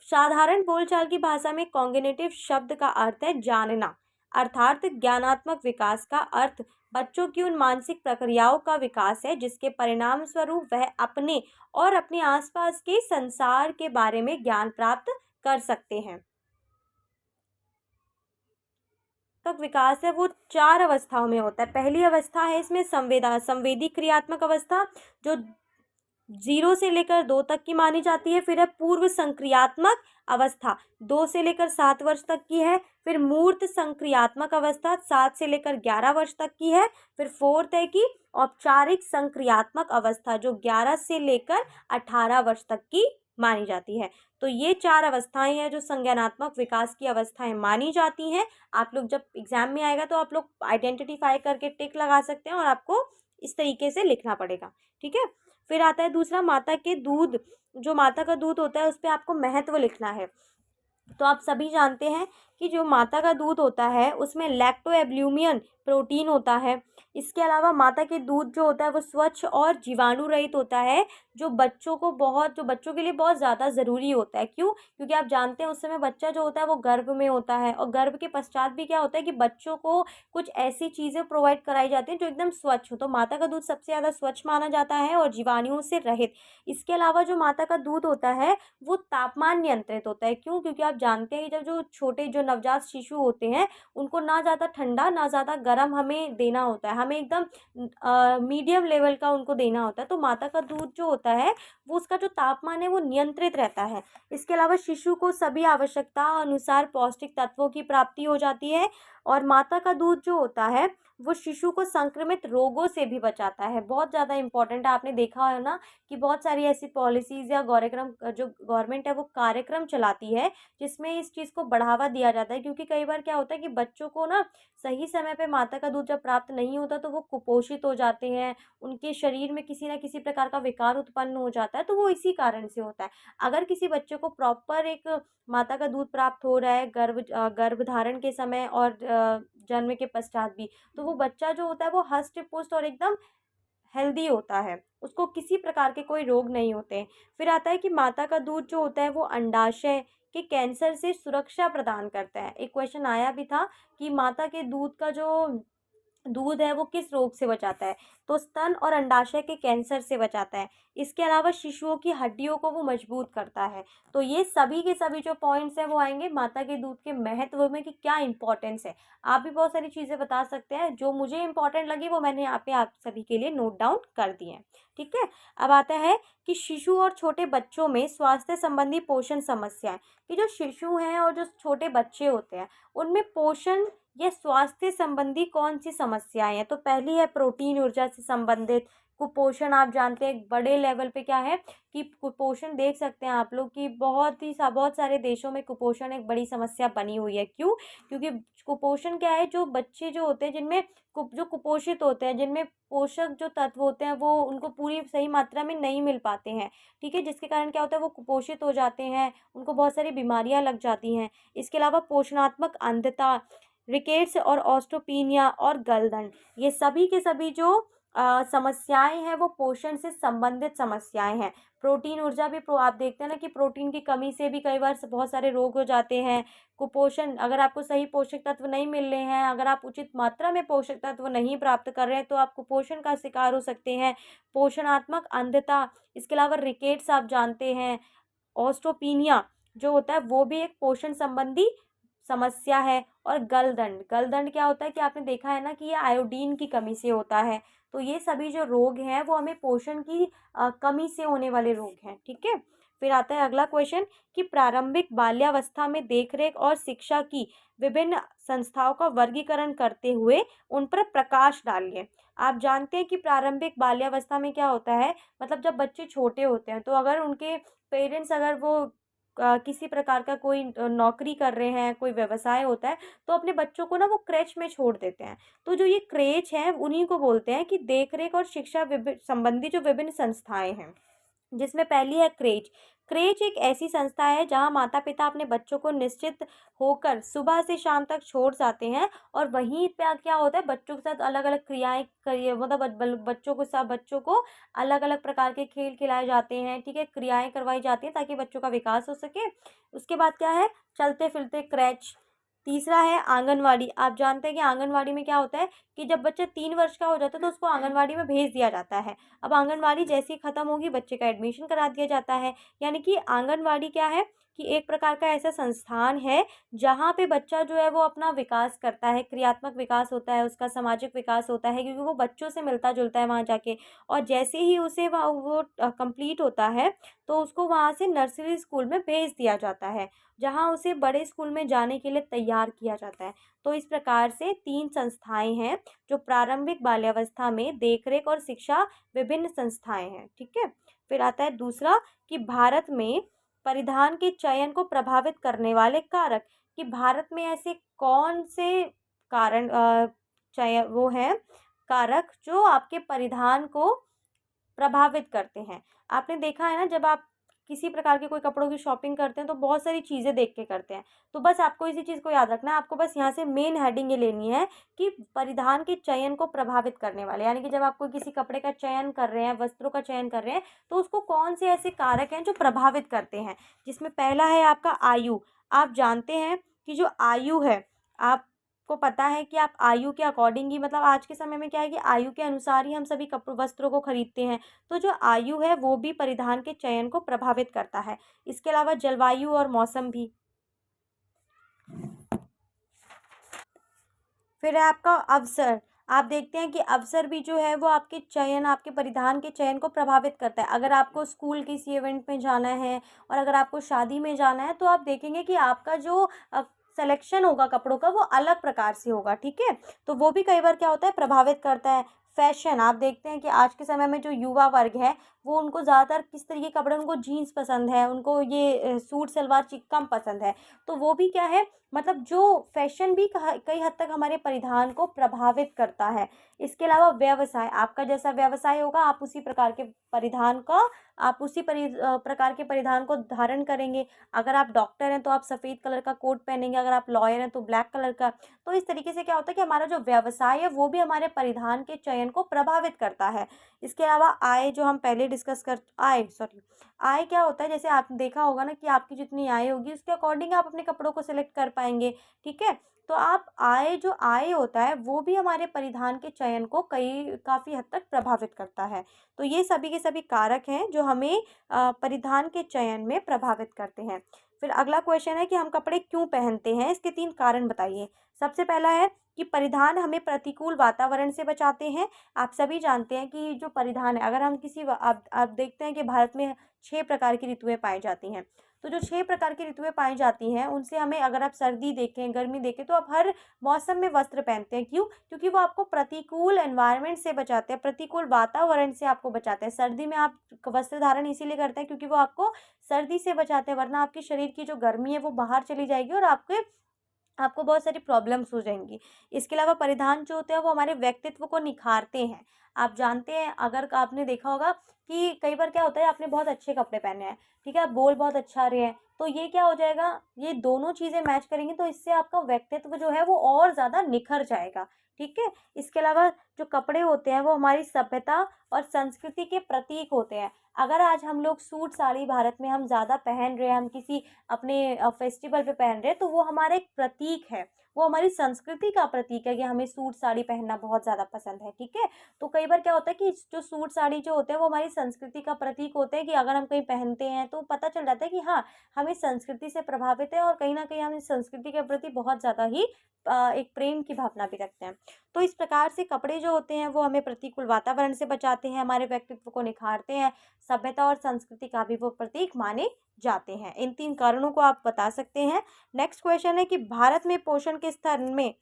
साधारण बोलचाल की भाषा में कॉग्निटिव शब्द का अर्थ है जानना, अर्थात ज्ञानात्मक विकास का अर्थ बच्चों की उन मानसिक प्रक्रियाओं का विकास है जिसके परिणाम स्वरूप वह अपने और अपने आसपास के संसार के बारे में ज्ञान प्राप्त कर सकते हैं। तक विकास है वो 4 अवस्थाओं में होता है। पहली अवस्था है इसमें संवेदी क्रियात्मक अवस्था, जो 0 से लेकर 2 तक की मानी जाती है। फिर है पूर्व संक्रियात्मक अवस्था, 2 से लेकर 7 वर्ष तक की है। फिर मूर्त संक्रियात्मक अवस्था 7 से लेकर 11 वर्ष तक की है। फिर फोर्थ है कि औपचारिक संक्रियात्मक अवस्था, जो 11 से लेकर 18 वर्ष तक की मानी जाती है। तो ये 4 अवस्थाएं हैं जो संज्ञानात्मक विकास की अवस्थाएं मानी जाती हैं। आप लोग जब एग्जाम में आएगा तो आप लोग आइडेंटिफाई करके टिक लगा सकते हैं और आपको इस तरीके से लिखना पड़ेगा। ठीक है, फिर आता है दूसरा, माता के दूध। जो माता का दूध होता है, उस पर आपको महत्व लिखना है। तो आप सभी जानते हैं कि जो माता का दूध होता है, उसमें लैक्टोएब्ल्यूमिन प्रोटीन होता है। इसके अलावा माता के दूध जो होता है, वो स्वच्छ और जीवाणु रहित होता है, जो बच्चों के लिए बहुत ज़्यादा ज़रूरी होता है। क्यों? क्योंकि आप जानते हैं उस समय बच्चा जो होता है वो गर्भ में होता है, और गर्भ के पश्चात भी क्या होता है कि बच्चों को कुछ ऐसी चीज़ें प्रोवाइड कराई जाती हैं जो एकदम स्वच्छ हो। तो माता का दूध सबसे ज़्यादा स्वच्छ माना जाता है और जीवाणुओं से रहित। इसके अलावा जो माता का दूध होता है, वो तापमान नियंत्रित होता है। क्यों? क्योंकि आप जानते हैं कि जब जो छोटे जो नवजात शिशु होते हैं उनको ना ज़्यादा ठंडा ना ज़्यादा गर्म हमें देना होता है, हमें एकदम मीडियम लेवल का उनको देना होता है। तो माता का दूध जो होता है वो उसका जो तापमान है वो नियंत्रित रहता है। इसके अलावा शिशु को सभी आवश्यकता अनुसार पौष्टिक तत्वों की प्राप्ति हो जाती है और माता का दूध जो होता है वो शिशु को संक्रमित रोगों से भी बचाता है। बहुत ज़्यादा इम्पोर्टेंट है, आपने देखा है ना कि बहुत सारी ऐसी पॉलिसीज़ या जो गवर्नमेंट है वो कार्यक्रम चलाती है जिसमें इस चीज़ को बढ़ावा दिया जाता है। क्योंकि कई बार क्या होता है कि बच्चों को ना सही समय पे माता का दूध जब प्राप्त नहीं होता तो वो कुपोषित हो जाते हैं, उनके शरीर में किसी न किसी प्रकार का विकार उत्पन्न हो जाता है, तो वो इसी कारण से होता है। अगर किसी बच्चे को प्रॉपर एक माता का दूध प्राप्त हो रहा है गर्भधारण के समय और जन्म के पश्चात भी, तो वो बच्चा जो होता है वो हष्ट-पुष्ट और एकदम हेल्दी होता है, उसको किसी प्रकार के कोई रोग नहीं होते हैं। फिर आता है कि माता का दूध जो होता है वो अंडाशय के कैंसर से सुरक्षा प्रदान करता है। एक क्वेश्चन आया भी था कि माता के दूध का जो दूध है वो किस रोग से बचाता है, तो स्तन और अंडाशय के कैंसर से बचाता है। इसके अलावा शिशुओं की हड्डियों को वो मजबूत करता है। तो ये सभी के सभी जो पॉइंट्स हैं वो आएंगे माता के दूध के महत्व में कि क्या इंपॉर्टेंस है। आप भी बहुत सारी चीज़ें बता सकते हैं, जो मुझे इंपॉर्टेंट लगी वो मैंने यहाँ पे आप सभी के लिए नोट डाउन कर दिए हैं। ठीक है, अब आता है कि शिशु और छोटे बच्चों में स्वास्थ्य संबंधी पोषण समस्याएं, कि जो शिशु हैं और जो छोटे बच्चे होते हैं उनमें पोषण या स्वास्थ्य संबंधी कौन सी समस्याएं हैं। तो पहली है प्रोटीन ऊर्जा से संबंधित कुपोषण। आप जानते हैं एक बड़े लेवल पे क्या है कि कुपोषण देख सकते हैं आप लोग कि बहुत सारे देशों में कुपोषण एक बड़ी समस्या बनी हुई है। क्यों? क्योंकि कुपोषण क्या है, जो बच्चे जो होते हैं जिनमें जो कुपोषित होते हैं, जिनमें पोषक जो तत्व होते हैं वो उनको पूरी सही मात्रा में नहीं मिल पाते हैं। ठीक है, जिसके कारण क्या होता है वो कुपोषित हो जाते हैं, उनको बहुत सारी बीमारियां लग जाती हैं। इसके अलावा पोषणात्मक अंधता, रिकेट्स और ऑस्टोपीनिया और गलदंड, ये सभी के सभी जो समस्याएं हैं वो पोषण से संबंधित समस्याएं हैं। प्रोटीन ऊर्जा भी आप देखते हैं ना कि प्रोटीन की कमी से भी कई बार बहुत सारे रोग हो जाते हैं। कुपोषण, अगर आपको सही पोषक तत्व नहीं मिल रहे हैं, अगर आप उचित मात्रा में पोषक तत्व नहीं प्राप्त कर रहे हैं तो आप कुपोषण का शिकार हो सकते हैं। पोषणात्मक अंधता, इसके अलावा रिकेट्स आप जानते हैं, ऑस्टोपीनिया जो होता है वो भी एक पोषण संबंधी समस्या है। और गलदंड, गलदंड क्या होता है कि आपने देखा है ना कि ये आयोडीन की कमी से होता है। तो ये सभी जो रोग हैं वो हमें पोषण की कमी से होने वाले रोग हैं। ठीक है, फिर आता है अगला क्वेश्चन कि प्रारंभिक बाल्यावस्था में देखरेख और शिक्षा की विभिन्न संस्थाओं का वर्गीकरण करते हुए उन पर प्रकाश डालिए। आप जानते हैं कि प्रारंभिक बाल्यावस्था में क्या होता है, मतलब जब बच्चे छोटे होते हैं तो अगर उनके पेरेंट्स अगर वो किसी प्रकार का कोई नौकरी कर रहे हैं, कोई व्यवसाय होता है, तो अपने बच्चों को ना वो क्रेच में छोड़ देते हैं। तो जो ये क्रेच है उन्हीं को बोलते हैं कि देख-रेख और शिक्षा संबंधी जो विभिन्न संस्थाएँ हैं, जिसमें पहली है क्रेच। क्रेच एक ऐसी संस्था है जहाँ माता-पिता अपने बच्चों को निश्चित होकर सुबह से शाम तक छोड़ जाते हैं और वहीं पे क्या होता है बच्चों के साथ अलग-अलग क्रियाएँ करिए, मतलब बच्चों को अलग-अलग प्रकार के खेल खिलाए जाते हैं, ठीक है? क्रियाएँ करवाई जाती हैं ताकि बच्चों का विकास हो सके। उसके बाद क्या है, चलते-फिरते क्रैच। तीसरा है आंगनवाड़ी। आप जानते हैं कि आंगनवाड़ी में क्या होता है कि जब बच्चा 3 वर्ष का हो जाता है तो उसको आंगनवाड़ी में भेज दिया जाता है। अब आंगनवाड़ी जैसे ही ख़त्म होगी बच्चे का एडमिशन करा दिया जाता है। यानी कि आंगनवाड़ी क्या है कि एक प्रकार का ऐसा संस्थान है जहाँ पे बच्चा जो है वो अपना विकास करता है, क्रियात्मक विकास होता है, उसका सामाजिक विकास होता है, क्योंकि वो बच्चों से मिलता-जुलता है वहाँ जाके। और जैसे ही उसे वो कंप्लीट होता है तो उसको वहाँ से नर्सरी स्कूल में भेज दिया जाता है, जहाँ उसे बड़े स्कूल में जाने के लिए तैयार किया जाता है। तो इस प्रकार से 3 संस्थाएँ हैं जो प्रारंभिक बाल्यावस्था में देखरेख और शिक्षा विभिन्न संस्थाएँ हैं। ठीक है? फिर आता है दूसरा कि भारत में परिधान के चयन को प्रभावित करने वाले कारक, कि भारत में ऐसे कौन से कारण वो हैं कारक जो आपके परिधान को प्रभावित करते हैं। आपने देखा है ना जब आप किसी प्रकार के कोई कपड़ों की शॉपिंग करते हैं तो बहुत सारी चीज़ें देख के करते हैं। तो बस आपको इसी चीज़ को याद रखना है, आपको बस यहाँ से मेन हेडिंग ये लेनी है कि परिधान के चयन को प्रभावित करने वाले, यानी कि जब आप कोई किसी कपड़े का चयन कर रहे हैं, वस्त्रों का चयन कर रहे हैं, तो उसको कौन से ऐसे कारक हैं जो प्रभावित करते हैं। जिसमें पहला है आपका आयु। आप जानते हैं कि जो आयु है, आपको पता है कि आप आयु के अकॉर्डिंग ही, मतलब आज के समय में क्या है कि आयु के अनुसार ही हम सभी वस्त्रों को खरीदते हैं। तो जो आयु है वो भी परिधान के चयन को प्रभावित करता है। इसके अलावा जलवायु और मौसम भी। फिर है आपका अवसर। आप देखते हैं कि अवसर भी जो है वो आपके चयन, आपके परिधान के चयन को प्रभावित करता है। अगर आपको स्कूल किसी इवेंट में जाना है और अगर आपको शादी में जाना है, तो आप देखेंगे कि आपका जो सिलेक्शन होगा कपड़ों का वो अलग प्रकार से होगा, ठीक है। तो वो भी कई बार क्या होता है, प्रभावित करता है। फैशन, आप देखते हैं कि आज के समय में जो युवा वर्ग है वो, उनको ज़्यादातर किस तरह के कपड़े, उनको जीन्स पसंद है, उनको ये सूट सलवार कम पसंद है। तो वो भी क्या है, मतलब जो फैशन भी कई हद तक हमारे परिधान को प्रभावित करता है। इसके अलावा व्यवसाय, आपका जैसा व्यवसाय होगा आप उसी प्रकार के परिधान का, आप उसी प्रकार के परिधान को धारण करेंगे। अगर आप डॉक्टर हैं तो आप सफ़ेद कलर का कोट पहनेंगे, अगर आप लॉयर हैं तो ब्लैक कलर का। तो इस तरीके से क्या होता है कि हमारा जो व्यवसाय है वो भी हमारे परिधान के चयन को प्रभावित करता है। इसके अलावा आय, जो हम पहले डिस्कस कर आय सॉरी आय क्या होता है, जैसे आपने देखा होगा ना कि आपकी जितनी आय होगी उसके अकॉर्डिंग आप अपने कपड़ों को सिलेक्ट कर पाएंगे, ठीक है। तो आप जो आय होता है वो भी हमारे परिधान के चयन को काफ़ी हद तक प्रभावित करता है। तो ये सभी के सभी कारक हैं जो हमें परिधान के चयन में प्रभावित करते हैं। फिर अगला क्वेश्चन है कि हम कपड़े क्यों पहनते हैं, इसके 3 कारण बताइए। सबसे पहला है कि परिधान हमें प्रतिकूल वातावरण से बचाते हैं। आप सभी जानते हैं कि जो परिधान है, अगर हम आप देखते हैं कि भारत में 6 प्रकार की ऋतुएं पाई जाती हैं। तो जो 6 प्रकार की ऋतुएं पाई जाती हैं उनसे हमें, अगर आप सर्दी देखें, गर्मी देखें, तो आप हर मौसम में वस्त्र पहनते हैं। क्यों? क्योंकि वो आपको प्रतिकूल एनवायरनमेंट से बचाते हैं, प्रतिकूल वातावरण से आपको बचाते हैं। सर्दी में आप वस्त्र धारण इसीलिए करते हैं क्योंकि वो आपको सर्दी से बचाते हैं, वरना आपके शरीर की जो गर्मी है वो बाहर चली जाएगी और आपको बहुत सारी प्रॉब्लम्स हो जाएंगी। इसके अलावा परिधान जो होते हैं वो हमारे व्यक्तित्व को निखारते हैं। आप जानते हैं, अगर आपने देखा होगा कि कई बार क्या होता है, आपने बहुत अच्छे कपड़े पहने हैं, ठीक है, आप बोल बहुत अच्छा रहे हैं, तो ये क्या हो जाएगा, ये दोनों चीज़ें मैच करेंगी तो इससे आपका व्यक्तित्व जो है वो और ज़्यादा निखर जाएगा, ठीक है। इसके अलावा जो कपड़े होते हैं वो हमारी सभ्यता और संस्कृति के प्रतीक होते हैं। अगर आज हम लोग सूट साड़ी भारत में हम ज़्यादा पहन रहे हैं, हम किसी अपने फेस्टिवल पे पहन रहे हैं, तो वो हमारा एक प्रतीक है, वो हमारी संस्कृति का प्रतीक है कि हमें सूट साड़ी पहनना बहुत ज़्यादा पसंद है, ठीक है। तो कई बार क्या होता है कि जो सूट साड़ी जो होते हैं वो हमारी संस्कृति का प्रतीक होते हैं, कि अगर हम कहीं पहनते हैं तो पता चल जाता है कि हाँ, हम इस संस्कृति से प्रभावित हैं और कहीं न कहीं हम इस संस्कृति के प्रति बहुत ज़्यादा ही एक प्रेम की भावना भी रखते हैं। तो इस प्रकार से कपड़े जो होते हैं वो हमें प्रतिकूल वातावरण से बचाते हैं, हमारे व्यक्तित्व को निखारते हैं, सभ्यता और संस्कृति का भी वो प्रतीक माने जाते हैं। इन 3 कारणों को आप बता सकते हैं। नेक्स्ट क्वेश्चन है कि भारत में पोषण के स्तर में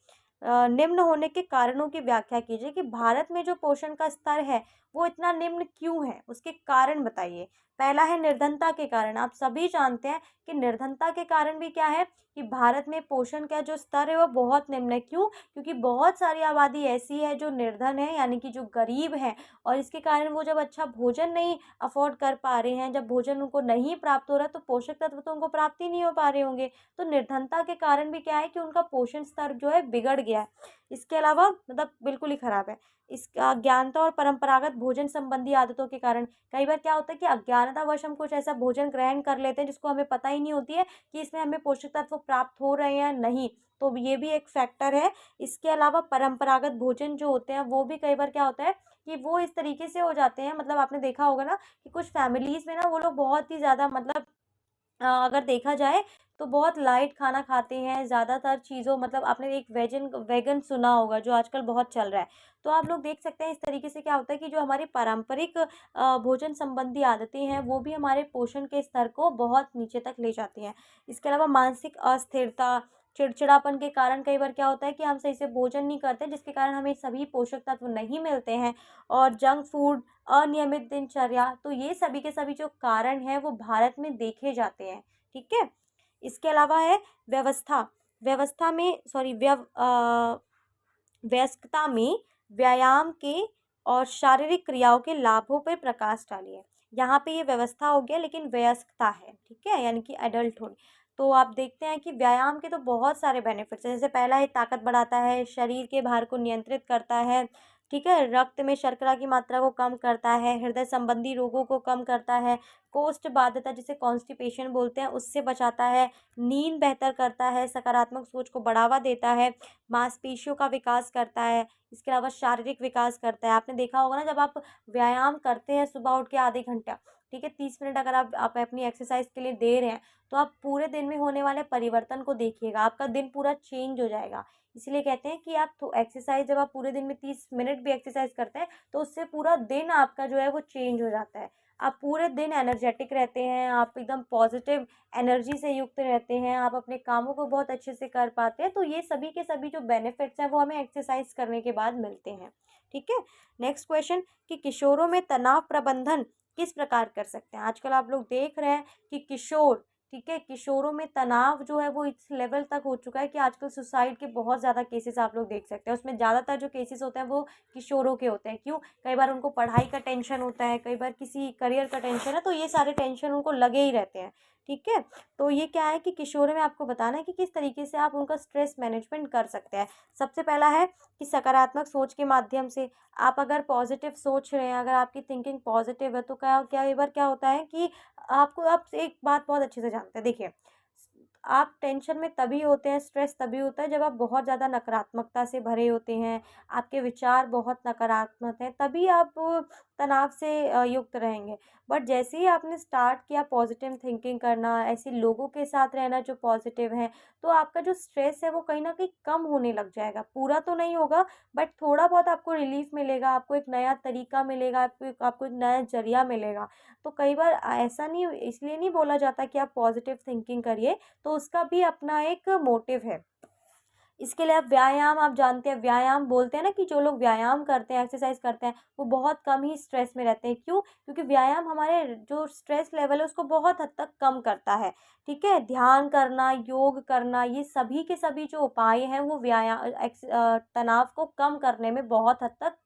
निम्न होने के कारणों की व्याख्या कीजिए, कि भारत में जो पोषण का स्तर है वो इतना निम्न क्यों है, उसके कारण बताइए। पहला है निर्धनता के कारण। आप सभी जानते हैं कि निर्धनता के कारण भी क्या है, कि भारत में पोषण का जो स्तर है वो बहुत निम्न है। क्यों? क्योंकि बहुत सारी आबादी ऐसी है जो निर्धन है, यानी कि जो गरीब है, और इसके कारण वो जब अच्छा भोजन नहीं अफोर्ड कर पा रहे हैं, जब भोजन उनको नहीं प्राप्त हो रहा, तो पोषक तत्व तो उनको प्राप्त ही नहीं हो पा रहे होंगे। तो निर्धनता के कारण भी क्या है कि उनका पोषण स्तर जो है बिगड़ गया है। इसके अलावा मतलब बिल्कुल ही खराब है। इसका अज्ञानता और परंपरागत भोजन संबंधी आदतों के कारण, कई बार क्या होता है कि अज्ञानतावश हम कुछ ऐसा भोजन ग्रहण कर लेते हैं जिसको हमें पता ही नहीं होती है कि इसमें हमें पोषक तत्व प्राप्त हो रहे हैं या नहीं। तो ये भी एक फैक्टर है। इसके अलावा परंपरागत भोजन जो होते हैं वो भी कई बार क्या होता है कि वो इस तरीके से हो जाते हैं, मतलब आपने देखा होगा ना कि कुछ फैमिलीज़ में ना वो लोग बहुत ही ज़्यादा, मतलब अगर देखा जाए तो बहुत लाइट खाना खाते हैं, ज़्यादातर चीज़ों, मतलब आपने एक वेगन सुना होगा जो आजकल बहुत चल रहा है। तो आप लोग देख सकते हैं इस तरीके से क्या होता है कि जो हमारी पारंपरिक भोजन संबंधी आदतें हैं वो भी हमारे पोषण के स्तर को बहुत नीचे तक ले जाती हैं। इसके अलावा मानसिक अस्थिरता, चिड़चिड़ापन के कारण कई बार क्या होता है कि हम सही से भोजन नहीं करते, जिसके कारण हमें सभी पोषक तत्व नहीं मिलते हैं, और जंक फूड, अनियमित दिनचर्या, तो ये सभी के सभी जो कारण हैं वो भारत में देखे जाते हैं, ठीक है। इसके अलावा है व्यवस्था। व्यवस्था में सॉरी वयस्कता में व्यायाम के और शारीरिक क्रियाओं के लाभों पर प्रकाश डालिए। यहाँ पे ये व्यवस्था हो गया, लेकिन वयस्कता है, ठीक है, यानी कि एडल्टहुड। तो आप देखते हैं कि व्यायाम के तो बहुत सारे बेनिफिट्स हैं। जैसे पहला है ताकत बढ़ाता है, शरीर के भार को नियंत्रित करता है, ठीक है, रक्त में शर्करा की मात्रा को कम करता है, हृदय संबंधी रोगों को कम करता है, कोष्ठबाध्यता जिसे कॉन्स्टिपेशन बोलते हैं उससे बचाता है, नींद बेहतर करता है, सकारात्मक सोच को बढ़ावा देता है, मांसपेशियों का विकास करता है, इसके अलावा शारीरिक विकास करता है। आपने देखा होगा ना, जब आप व्यायाम करते हैं सुबह उठ के आधे घंटा, ठीक है, 30 मिनट अगर आप अपनी एक्सरसाइज के लिए दे रहे हैं तो आप पूरे दिन में होने वाले परिवर्तन को देखिएगा, आपका दिन पूरा चेंज हो जाएगा। इसलिए कहते हैं कि आप तो एक्सरसाइज जब आप पूरे दिन में 30 मिनट भी एक्सरसाइज करते हैं तो उससे पूरा दिन आपका जो है वो चेंज हो जाता है। आप पूरे दिन एनर्जेटिक रहते हैं, आप एकदम पॉजिटिव एनर्जी से युक्त रहते हैं, आप अपने कामों को बहुत अच्छे से कर पाते हैं। तो ये सभी के सभी जो बेनिफिट्स हैं वो हमें एक्सरसाइज करने के बाद मिलते हैं। ठीक है, नेक्स्ट क्वेश्चन कि किशोरों में तनाव प्रबंधन किस प्रकार कर सकते हैं। आजकल आप लोग देख रहे हैं कि किशोर, ठीक है, किशोरों में तनाव जो है वो इस लेवल तक हो चुका है कि आजकल सुसाइड के बहुत ज़्यादा केसेस आप लोग देख सकते हैं। उसमें ज़्यादातर जो केसेस होते हैं वो किशोरों के होते हैं। क्यों? कई बार उनको पढ़ाई का टेंशन होता है, कई बार किसी करियर का टेंशन है, तो ये सारे टेंशन उनको लगे ही रहते हैं। ठीक है, तो ये क्या है कि किशोरों में आपको बताना है कि किस तरीके से आप उनका स्ट्रेस मैनेजमेंट कर सकते हैं। सबसे पहला है कि सकारात्मक सोच के माध्यम से आप अगर पॉजिटिव सोच रहे हैं, अगर आपकी थिंकिंग पॉजिटिव है तो क्या क्या कई बार क्या होता है कि आपको, आप एक बात बहुत अच्छे से जानते हैं, देखिए आप टेंशन में तभी होते हैं, स्ट्रेस तभी होता है जब आप बहुत ज़्यादा नकारात्मकता से भरे होते हैं, आपके विचार बहुत नकारात्मक हैं, तभी आप तनाव से युक्त रहेंगे। बट जैसे ही आपने स्टार्ट किया पॉजिटिव थिंकिंग करना, ऐसे लोगों के साथ रहना जो पॉजिटिव हैं, तो आपका जो स्ट्रेस है वो कहीं न कहीं कम होने लग जाएगा। पूरा तो नहीं होगा बट थोड़ा बहुत आपको रिलीफ़ मिलेगा, आपको एक नया तरीका मिलेगा, आपको एक नया ज़रिया मिलेगा। तो कई बार ऐसा नहीं, इसलिए नहीं बोला जाता कि आप पॉजिटिव थिंकिंग करिए, तो उसका भी अपना एक मोटिव है। इसके लिए आप व्यायाम, आप जानते हैं व्यायाम बोलते हैं ना कि जो लोग व्यायाम करते हैं, एक्सरसाइज करते हैं, वो बहुत कम ही स्ट्रेस में रहते हैं। क्यों? क्योंकि व्यायाम हमारे जो स्ट्रेस लेवल है उसको बहुत हद तक कम करता है। ठीक है, ध्यान करना, योग करना, ये सभी के सभी जो उपाय हैं वो तनाव को कम करने में बहुत हद तक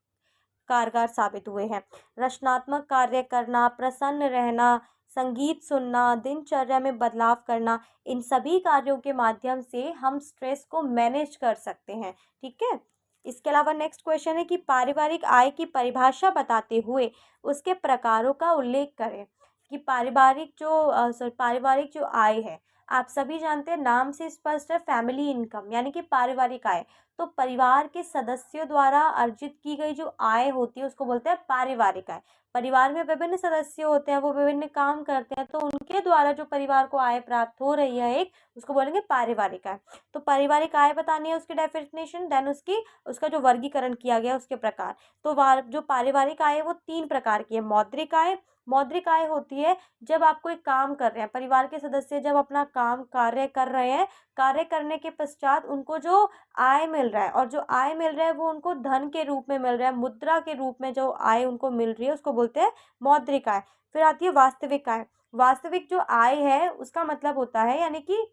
कारगर साबित हुए हैं। रचनात्मक कार्य करना, प्रसन्न रहना, संगीत सुनना, दिनचर्या में बदलाव करना, इन सभी कार्यों के माध्यम से हम स्ट्रेस को मैनेज कर सकते हैं। ठीक है? इसके अलावा नेक्स्ट क्वेश्चन है कि पारिवारिक आय की परिभाषा बताते हुए उसके प्रकारों का उल्लेख करें। कि पारिवारिक जो आय है, आप सभी जानते हैं, नाम से स्पष्ट है, फैमिली इनकम यानी कि पारिवारिक आय। तो परिवार के सदस्यों द्वारा अर्जित की गई जो आय होती है उसको बोलते हैं पारिवारिक आय। परिवार में विभिन्न सदस्य होते हैं, वो विभिन्न काम करते हैं, तो उनके द्वारा जो परिवार को आय प्राप्त हो रही है एक, उसको बोलेंगे पारिवारिक आय। तो पारिवारिक आय बतानी है, उसकी डेफिनेशन, देन उसका जो वर्गीकरण किया गया उसके प्रकार। तो जो पारिवारिक आय है वो 3 प्रकार की है। मौद्रिक आय, मौद्रिक आय होती है जब आप कोई काम कर रहे हैं, परिवार के सदस्य जब अपना कार्य कर रहे हैं, कार्य करने के पश्चात उनको जो आय मिल रहा है, और जो आय मिल रहा है वो उनको धन के रूप में मिल रहा है, मुद्रा के रूप में जो आय उनको मिल रही है उसको बोलते हैं मौद्रिक आय। फिर आती है वास्तविक आय। वास्तविक जो आय है उसका मतलब होता है यानी कि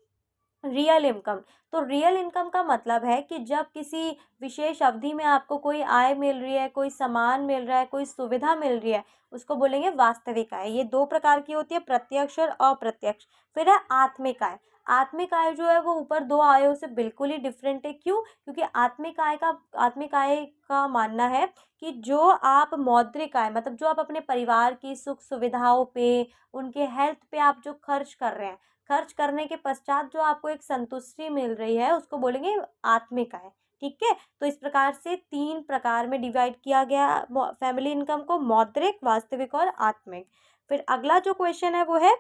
रियल इनकम। तो रियल इनकम का मतलब है कि जब किसी विशेष अवधि में आपको कोई आय मिल रही है, कोई सामान मिल रहा है, कोई सुविधा मिल रही है, उसको बोलेंगे वास्तविक आय। ये 2 प्रकार की होती है, प्रत्यक्ष और अप्रत्यक्ष। फिर है आत्मिक आय। आत्मिक आय जो है वो ऊपर 2 आयों से बिल्कुल ही डिफरेंट है। क्यों? क्योंकि आत्मिक आय का मानना है कि जो आप मौद्रिक आय, मतलब जो आप अपने परिवार की सुख सुविधाओं पे, उनके हेल्थ पे आप जो खर्च कर रहे हैं, खर्च करने के पश्चात जो आपको एक संतुष्टि मिल रही है उसको बोलेंगे आत्मिक आय। ठीक है, तो इस प्रकार से 3 प्रकार में डिवाइड किया गया फैमिली इनकम को, मौद्रिक, वास्तविक और आत्मिक। फिर अगला जो क्वेश्चन है वो है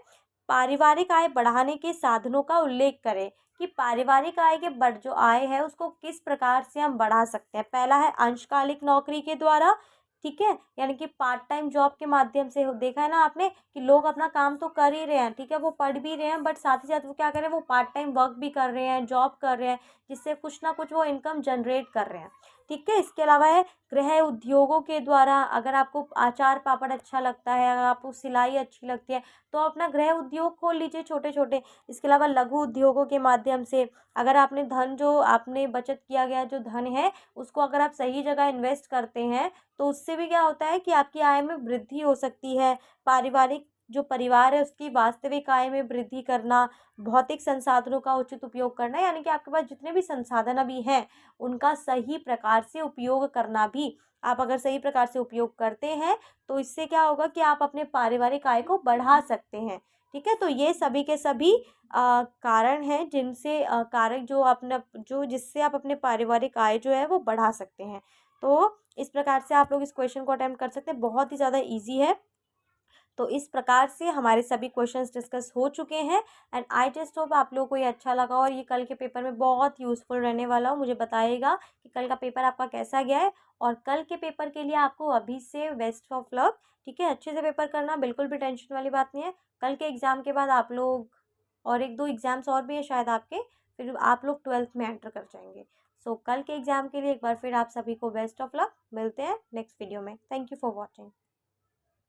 पारिवारिक आय बढ़ाने के साधनों का उल्लेख करें। कि पारिवारिक आय के बढ़ जो आय है उसको किस प्रकार से हम बढ़ा सकते हैं। पहला है अंशकालिक नौकरी के द्वारा। ठीक है, यानी कि पार्ट टाइम जॉब के माध्यम से देखा है ना आपने कि लोग अपना काम तो कर ही रहे हैं, ठीक है, वो पढ़ भी रहे हैं, बट साथ ही साथ वो क्या कर रहे हैं, वो पार्ट टाइम वर्क भी कर रहे हैं, जॉब कर रहे हैं, जिससे कुछ ना कुछ वो इनकम जनरेट कर रहे हैं। ठीक है, इसके अलावा है गृह उद्योगों के द्वारा। अगर आपको अचार पापड़ अच्छा लगता है, अगर आपको सिलाई अच्छी लगती है, तो अपना गृह उद्योग खोल लीजिए छोटे छोटे। इसके अलावा लघु उद्योगों के माध्यम से, अगर आपने धन, जो आपने बचत किया गया जो धन है, उसको अगर आप सही जगह इन्वेस्ट करते हैं तो उससे भी क्या होता है कि आपकी आय में वृद्धि हो सकती है। पारिवारिक जो परिवार है उसकी वास्तविक आय में वृद्धि करना, भौतिक संसाधनों का उचित उपयोग करना, यानी कि आपके पास जितने भी संसाधन अभी हैं उनका सही प्रकार से उपयोग करना भी। आप अगर सही प्रकार से उपयोग करते हैं तो इससे क्या होगा कि आप अपने पारिवारिक आय को बढ़ा सकते हैं। ठीक है, तो ये सभी के सभी कारण हैं जिनसे कारक जो अपना जो जिससे आप अपने पारिवारिक आय जो है वो बढ़ा सकते हैं। तो इस प्रकार से आप लोग इस क्वेश्चन को अटेम्प्ट कर सकते हैं, बहुत ही ज़्यादा इजी है। तो इस प्रकार से हमारे सभी क्वेश्चंस डिस्कस हो चुके हैं एंड आई जस्ट होप आप लोगों को ये अच्छा लगा और ये कल के पेपर में बहुत यूज़फुल रहने वाला हो। मुझे बताइएगा कि कल का पेपर आपका कैसा गया है और कल के पेपर के लिए आपको अभी से बेस्ट ऑफ लक। ठीक है, अच्छे से पेपर करना, बिल्कुल भी टेंशन वाली बात नहीं है। कल के एग्ज़ाम के बाद आप लोग और 1-2 एग्ज़ाम्स और भी है शायद आपके, फिर आप लोग 12th में एंटर कर जाएंगे। सो कल के एग्ज़ाम के लिए एक बार फिर आप सभी को बेस्ट ऑफ लक। मिलते हैं नेक्स्ट वीडियो में। Thank you for watching.